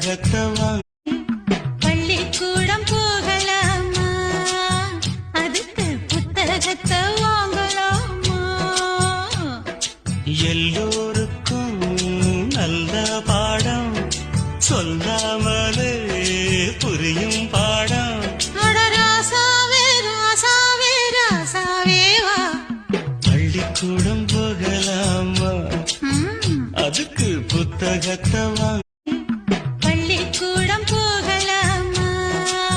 புத்தகத்தை வாங்க. பள்ளிக்கூடம் போகலாமா, அதுக்கு புத்தகத்தை வாங்கலாமா? எல்லோருக்கும் நல்ல பாடம் சொல்லாமலே புரியும் பாடம். அட ராசாவே ராசாவே ராசாவே வா. பள்ளிக்கூடம் போகலாமா, அதுக்கு புத்தகத்தை